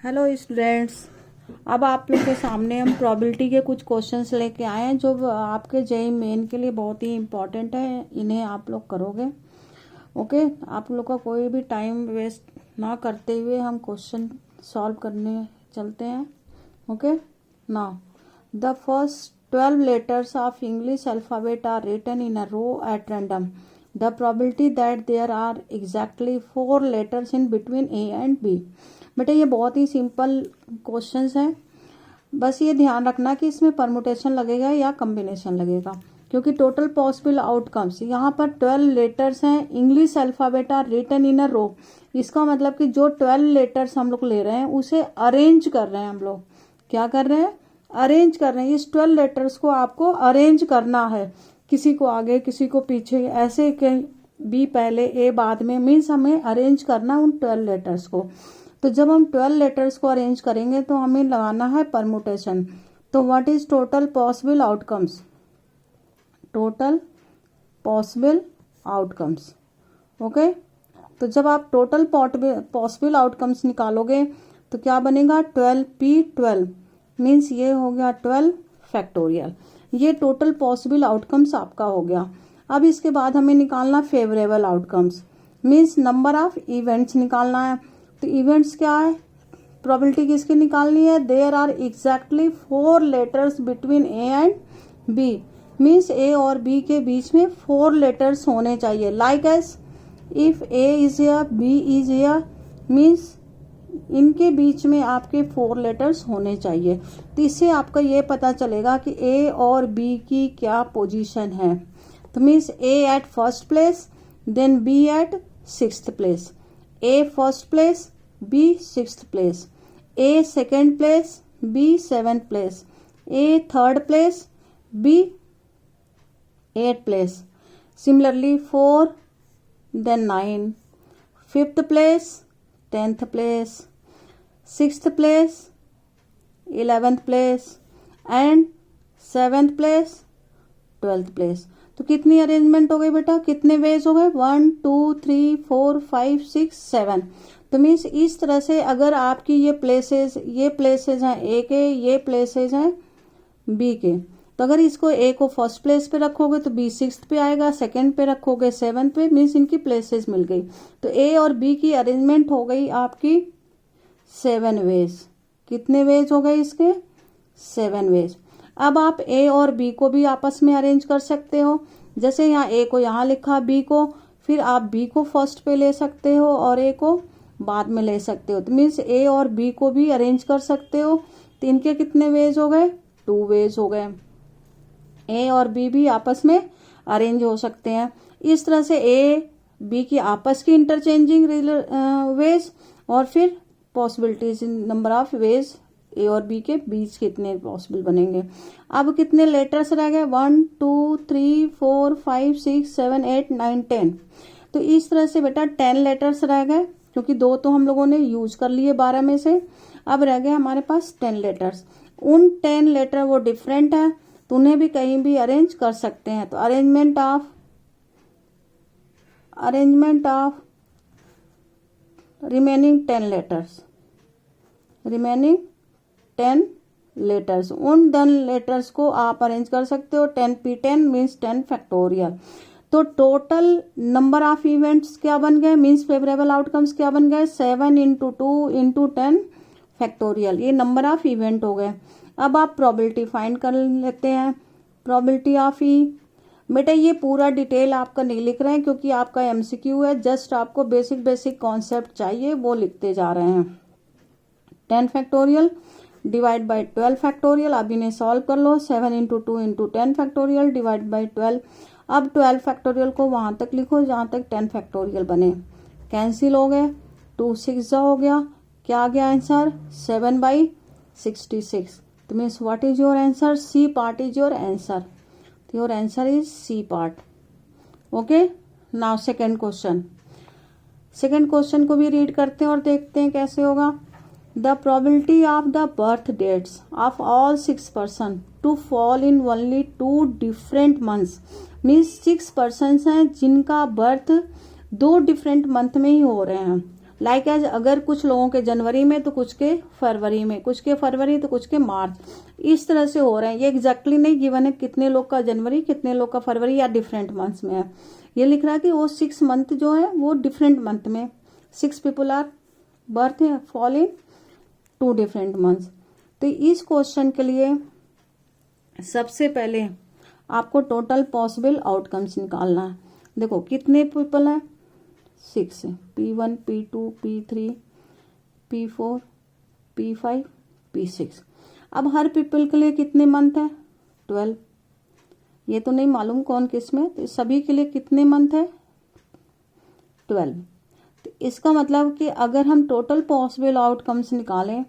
Hello students. अब आप लोग के सामने हम प्रोबेबिलिटी के कुछ क्वेश्चंस लेके आए हैं जो आपके जेईई मेन के लिए बहुत ही इम्पोर्टेंट है। इन्हें आप लोग करोगे। ओके, आप लोग का कोई भी टाइम वेस्ट ना करते हुए हम क्वेश्चन सॉल्व करने चलते हैं। Okay, now the first 12 letters of English alphabet are written in a row at random. The probability that there are exactly 4 letters in between A and B. बेटा ये बहुत ही सिंपल क्वेश्चंस हैं। बस ये ध्यान रखना कि इसमें परमुटेशन लगेगा या कम्बिनेशन लगेगा, क्योंकि टोटल पॉसिबल आउटकम्स यहाँ पर 12 लेटर्स हैं। English alphabet are written in a row. इसका मतलब कि जो 12 लेटर्स हम लोग ले रहे हैं उसे अरेंज कर रहे हैं। हम लोग क्या कर रहे हैं? अरेंज कर रहे हैं। इस 12 लेटर्स को आपको अरेंज करना है, किसी को आगे किसी को पीछे, ऐसे कहीं बी पहले ए बाद में, मीन्स हमें अरेंज करना उन 12 लेटर्स को। तो जब हम 12 लेटर्स को अरेंज करेंगे तो हमें लगाना है परमुटेशन। तो what is total possible outcomes? Total possible outcomes. Okay, तो जब आप टोटल पॉसिबल आउटकम्स निकालोगे तो क्या बनेगा? 12p12 मीन्स ये हो गया 12 फैक्टोरियल। ये टोटल पॉसिबल आउटकम्स आपका हो गया। अब इसके बाद हमें निकालना favourable outcomes, means number of events निकालना है। तो इवेंट्स क्या है? प्रोबेबिलिटी किसकी निकालनी है? There are exactly 4 letters between A and B, means A और बी के बीच में 4 लेटर्स होने चाहिए। Like as if A is here B is here, means इनके बीच में आपके 4 लेटर्स होने चाहिए। तो इससे आपका ये पता चलेगा कि ए और बी की क्या पोजीशन है। तो means A at first place, then B at 6th place. A first place, B 6th place, A second place, B 7th place, A third place, B 8th place. Similarly 4, then 9, 5th place, 10th place, 6th place, 11th place and 7th place, 12th place. तो कितनी arrangement हो गई बेटा? कितने veg हो गए? 1 2 3 4 5 6 7। तो means इस तरह से अगर आपकी ये प्लेसेस हैं ए के, ये प्लेसेस हैं बी के, तो अगर इसको ए को फर्स्ट प्लेस पे रखोगे तो बी 6th पे आएगा, सेकंड पे रखोगे 7th पे, मीन्स इनकी प्लेसेस मिल गई। तो ए और बी की अरेंजमेंट हो गई आपकी 7 वेज। कितने वेज हो गए इसके? 7 वेज। अब आप ए और बी को भी आपस में अरेंज कर सकते हो। जैसे यहाँ ए को यहाँ लिखा, बी को, फिर आप बी को फर्स्ट पे ले सकते हो और ए को बाद में ले सकते हो। तो मीन्स ए और बी को भी अरेंज कर सकते हो। तो इनके कितने वेज हो गए? 2 वेज हो गए। ए और बी भी आपस में अरेंज हो सकते हैं। इस तरह से ए बी की आपस की इंटरचेंजिंग वेज, और फिर पॉसिबिलिटीज नंबर ऑफ वेज ए और बी के बीच कितने पॉसिबल बनेंगे। अब कितने लेटर्स रह गए? 1 2 3 4 5 6 7 8 9 10। तो इस तरह से बेटा 10 लेटर्स रह गए, क्योंकि 2 तो हम लोगों ने यूज कर लिए 12 में से। अब रह गए हमारे पास 10 लेटर्स। उन 10 लेटर वो डिफरेंट है, तो उन्हें भी कहीं भी अरेंज कर सकते हैं। तो अरेंजमेंट ऑफ रिमेनिंग 10 लेटर्स, उन 10 लेटर्स को आप अरेंज कर सकते हो। 10p10 means 10 factorial. तो टोटल नंबर ऑफ इवेंट्स क्या बन गए? मीन्स फेवरेबल आउटकम्स क्या बन गए? 7 × 2 × 10 फैक्टोरियल। ये नंबर ऑफ इवेंट हो गए। अब आप प्रोबेबिलिटी फाइंड कर लेते हैं। प्रोबेबिलिटी ऑफ ई, बेटा ये पूरा डिटेल आपका नहीं लिख रहे हैं क्योंकि आपका एमसीक्यू है। जस्ट आपको बेसिक कॉन्सेप्ट चाहिए, वो लिखते जा रहे हैं। 10 फैक्टोरियल डिवाइड बाई 12 फैक्टोरियल। अब इन्हें सॉल्व कर लो। 7 × 2 × 10 फैक्टोरियल डिवाइड बाई 12। अब 12 फैक्टोरियल को वहां तक लिखो जहां तक 10 फैक्टोरियल बने। कैंसिल हो गए, 2 6 हो गया। क्या आ गया आंसर? 7/66। तो means what is your answer? C part is your answer. तो your answer is C part. Okay, now second question को भी रीड करते हैं और देखते हैं कैसे होगा। The probability of the birth dates of all 6 persons to fall in only 2 different months, means 6 persons हैं जिनका बर्थ 2 डिफरेंट मंथ में ही हो रहे हैं। लाइक एज अगर कुछ लोगों के जनवरी में तो कुछ के फरवरी में, कुछ के फरवरी तो कुछ के मार्च, इस तरह से हो रहे हैं। ये एग्जैक्टली नहीं गिवन है कितने लोग का जनवरी कितने लोग का फरवरी या डिफरेंट मंथ्स में है। ये लिख रहा है कि वो 6 मंथ जो है वो डिफरेंट मंथ में 6 people are birth fall in 2 different months. तो इस क्वेश्चन के लिए सबसे पहले आपको टोटल पॉसिबल आउटकम्स निकालना है। देखो कितने पीपल हैं, 6, P1 P2 P3 P4 P5 P6। अब हर पीपल के लिए कितने मंथ है, 12। ये तो नहीं मालूम कौन किस में, तो सभी के लिए कितने मंथ है, 12। तो इसका मतलब कि अगर हम टोटल पॉसिबल आउटकम्स निकालें,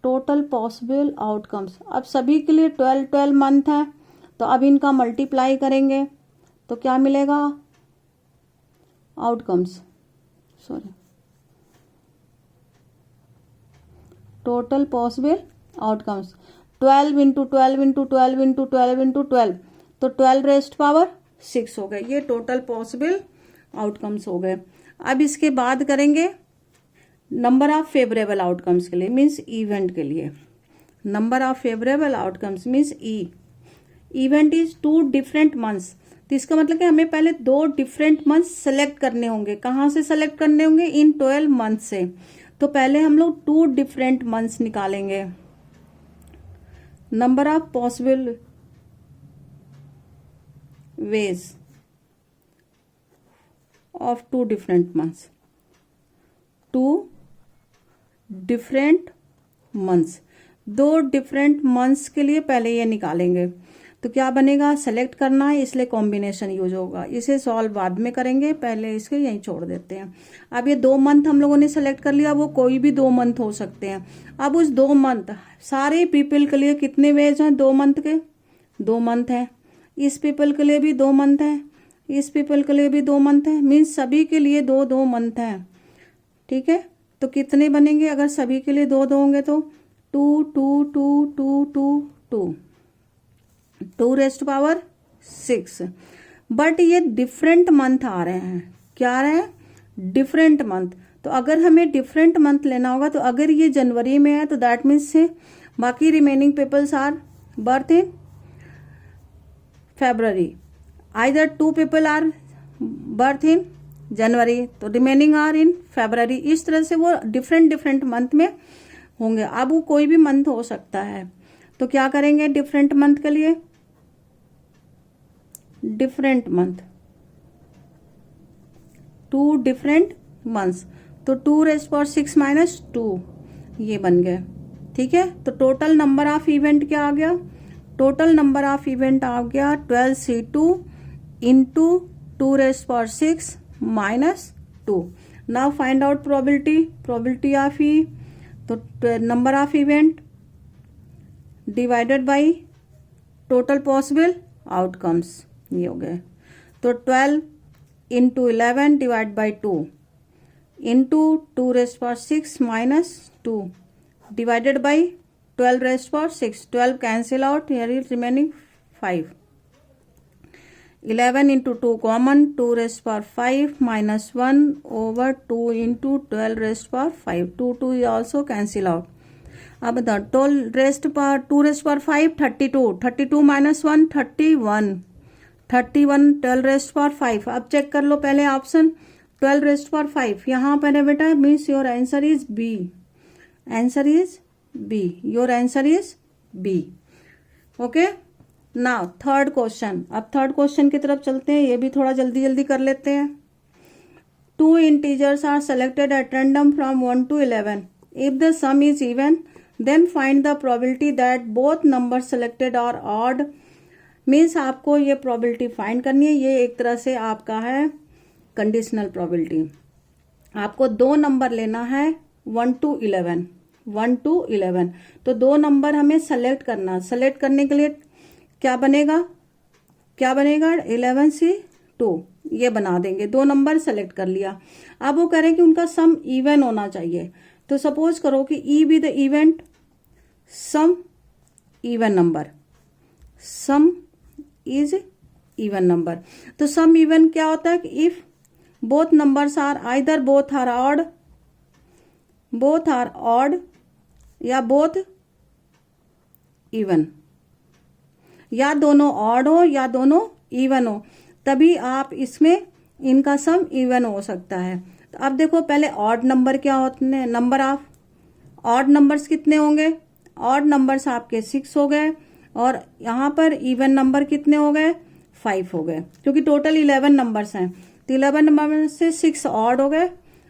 टोटल पॉसिबल आउटकम्स, अब सभी के लिए 12 मंथ है, तो अब इनका मल्टीप्लाई करेंगे तो क्या मिलेगा, outcomes, sorry, total possible outcomes 12 into 12 into 12 into 12 into 12, तो 12 रेस्ट पावर 6 हो गए। ये टोटल पॉसिबल आउटकम्स हो गए। अब इसके बाद करेंगे नंबर ऑफ फेवरेबल आउटकम्स के लिए, मीन्स इवेंट के लिए। Number of favourable outcomes means event is 2 different months. तो इसका मतलब कि हमें पहले 2 डिफरेंट मंथ्स सेलेक्ट करने होंगे। कहाँ से सेलेक्ट करने होंगे, इन 12 मंथ से। तो पहले हम लोग 2 डिफरेंट मंथ्स निकालेंगे। Number of possible ways of 2 different months, 2 different months, 2 different months के लिए पहले ये निकालेंगे। तो क्या बनेगा, सेलेक्ट करना है इसलिए कॉम्बिनेशन यूज होगा। इसे सॉल्व बाद में करेंगे, पहले इसके यहीं छोड़ देते हैं। अब ये 2 मंथ हम लोगों ने सेलेक्ट कर लिया, वो कोई भी 2 मंथ हो सकते हैं। अब उस 2 मंथ सारे पीपल के लिए कितने वेज हैं, 2 मंथ के 2 मंथ हैं। इस पीपल के लिए भी 2 मंथ हैं, इस पीपल के लिए भी 2 मंथ हैं, मीन्स सभी के लिए 2 मंथ हैं। ठीक है, तो कितने बनेंगे अगर सभी के लिए 2 होंगे, तो 2 2 2 2 2 2 2 रेस्ट पावर 6। बट ये डिफरेंट मंथ आ रहे हैं, क्या आ रहे हैं, डिफरेंट मंथ। तो अगर हमें डिफरेंट मंथ लेना होगा, तो अगर ये जनवरी में है तो दैट मीन्स बाकी remaining peoples are birth in February, either 2 people are birth in January, तो रिमेनिंग आर इन फेब्रवरी। इस तरह से वो डिफरेंट मंथ में होंगे। अब वो कोई भी मंथ हो सकता है। तो क्या करेंगे डिफरेंट मंथ के लिए, डिफरेंट मंथ, 2 डिफरेंट मंथ्स, तो 2 रेस्ट पावर 6 माइनस 2 ये बन गए। ठीक है, तो टोटल नंबर ऑफ इवेंट क्या आ गया, टोटल नंबर ऑफ इवेंट आ गया 12C2 into 2 raised power 6 minus 2। Now find out probability of E, तो number of event divided by total possible outcomes, ये हो गए। तो 12 into 11 divide by 2 into 2 raised power 6 minus 2 divided by 12 raised power 6, 12 cancel out, here is remaining 5। 11 into 2 common, 2 raised power 5 minus 1 over 2 into 12 raised power 5, 2 is also cancel out. अब the total raised power 2 raised power 5 32 minus 1 31 12 raised power 5। अब check कर लो पहले option 12 raised power 5 यहाँ पर है बेटा, means your answer is B, answer is B, your answer is B. Okay, now third question. अब third question की तरफ चलते हैं, ये भी थोड़ा जल्दी जल्दी कर लेते हैं। 2 integers are selected at random from 1 to 11. If the sum is even, then find the probability that both numbers selected are odd. Means आपको ये प्रोबेबिलिटी फाइंड करनी है। ये एक तरह से आपका है कंडीशनल प्रोबेबिलिटी। आपको 2 नंबर लेना है 1 to 11, 1 to 11। तो 2 नंबर हमें सेलेक्ट करना, सेलेक्ट करने के लिए क्या बनेगा 11C2 ये बना देंगे। 2 नंबर सेलेक्ट कर लिया। अब वो कह रहे हैं कि उनका सम इवन होना चाहिए। तो सपोज करो कि E be the event sum even number, sum is even number. तो सम इवन क्या होता है कि if both numbers are either both are odd both are odd या बोथ इवन, या दोनों ऑड हो या दोनों इवन हो, तभी आप इसमें इनका सम इवन हो सकता है। तो अब देखो पहले ऑड नंबर क्या होते हैं, नंबर ऑफ ऑड नंबर्स कितने होंगे, ऑड नंबर्स आपके 6 हो गए, और यहाँ पर इवन नंबर कितने हो गए, 5 हो गए, क्योंकि टोटल 11 नंबर्स हैं। तो 11 नंबर से 6 ऑड हो गए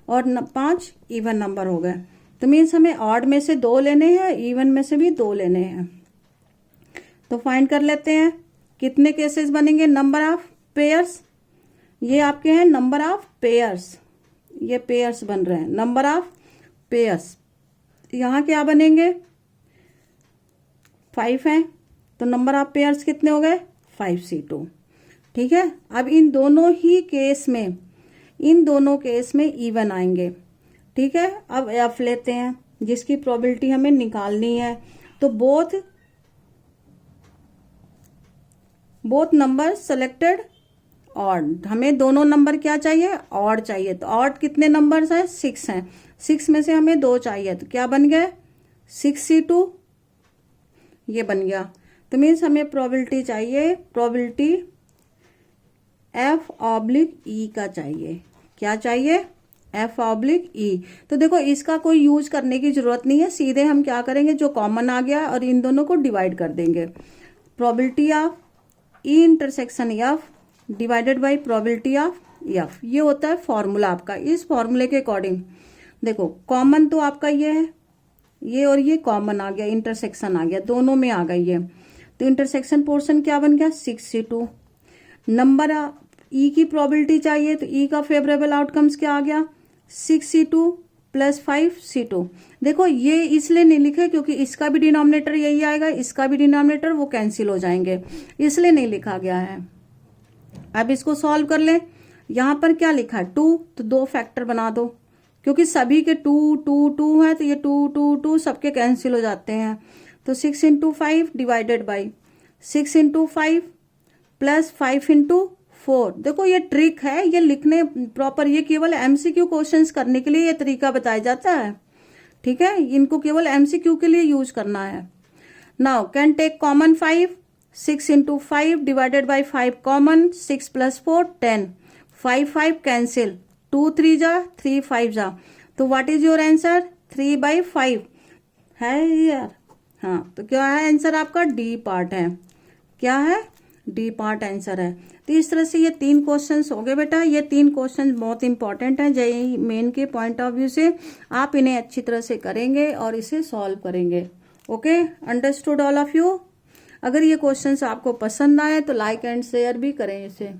और 5 इवन नंबर हो गए। तो मीन्स हमें ऑड में से 2 लेने हैं, इवन में से भी 2 लेने हैं। तो फाइंड कर लेते हैं कितने केसेस बनेंगे, नंबर ऑफ पेयर्स, ये आपके हैं नंबर ऑफ पेयर्स, ये पेयर्स बन रहे हैं, नंबर ऑफ पेयर्स। यहाँ क्या बनेंगे, 5 हैं, तो नंबर ऑफ पेयर्स कितने हो गए, 5c2। ठीक है, अब इन दोनों केस में इवन आएंगे। ठीक है, अब एफ लेते हैं जिसकी प्रोबेबिलिटी हमें निकालनी है। तो बोथ नंबर सेलेक्टेड ऑड, हमें दोनों नंबर क्या चाहिए, ऑड चाहिए। तो ऑड कितने नंबर्स हैं, 6 हैं, 6 में से हमें 2 चाहिए, तो क्या बन गया, 6c2, ये बन गया। तो मीन्स हमें प्रोबेबिलिटी चाहिए, प्रोबेबिलिटी F/E का चाहिए, क्या चाहिए, F/E। तो देखो इसका कोई यूज करने की जरूरत नहीं है, सीधे हम क्या करेंगे, जो कॉमन आ गया और इन दोनों को डिवाइड कर देंगे। Probability of E intersection F divided by probability of F, ये होता है फॉर्मूला आपका। इस फॉर्मूले के अकॉर्डिंग देखो कॉमन तो आपका ये है, ये और ये कॉमन आ गया, इंटरसेक्शन आ गया, दोनों में आ गई है। तो इंटरसेक्शन पोर्शन क्या बन गया, 6c2। नंबर ई की प्रोबेबिलिटी चाहिए, तो ई का फेवरेबल आउटकम्स क्या आ गया, 6c2 प्लस 5c2। देखो ये इसलिए नहीं लिखे क्योंकि इसका भी डिनोमिनेटर यही आएगा, इसका भी डिनोमिनेटर, वो कैंसिल हो जाएंगे, इसलिए नहीं लिखा गया है। अब इसको सॉल्व कर ले, यहाँ पर क्या लिखा है, 2, तो 2 फैक्टर बना दो, क्योंकि सभी के 2 2 2 है, तो ये 2 2 2 सबके कैंसिल हो जाते हैं। तो 6 × 5 डिवाइडेड बाई 6 × 5 प्लस 5 × 4। देखो ये ट्रिक है, ये लिखने प्रॉपर, ये केवल MCQ क्वेश्चंस करने के लिए ये तरीका बताया जाता है। ठीक है, इनको केवल MCQ के लिए यूज करना है। Now can take common 5, 6 × 5 divided by 5 common, 6 + 4 10, 5 cancel, 2 3 जा 3 5 जा, तो व्हाट इज योर आंसर, 3/5 है यार। हाँ, तो क्या है आंसर आपका, डी पार्ट है, क्या है, डी पार्ट आंसर है। तो इस तरह से ये 3 क्वेश्चंस हो गए बेटा। ये 3 क्वेश्चंस बहुत इंपॉर्टेंट हैं जेईई मेन के पॉइंट ऑफ व्यू से, आप इन्हें अच्छी तरह से करेंगे और इसे सॉल्व करेंगे। Okay, understood all of you. अगर ये क्वेश्चंस आपको पसंद आए तो लाइक एंड शेयर भी करें इसे।